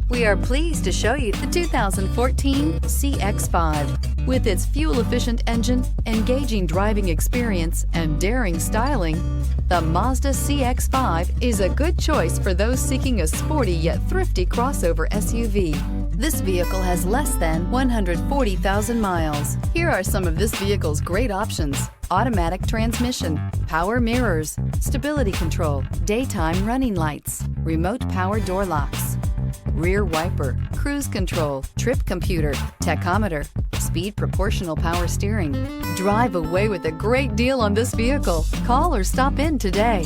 We are pleased to show you the 2014 CX-5. With its fuel-efficient engine, engaging driving experience, and daring styling, the Mazda CX-5 is a good choice for those seeking a sporty yet thrifty crossover SUV. This vehicle has less than 140,000 miles. Here are some of this vehicle's great options: automatic transmission, power mirrors, stability control, daytime running lights, remote power door locks, rear wiper, cruise control, trip computer, tachometer, speed proportional power steering. Drive away with a great deal on this vehicle. Call or stop in today.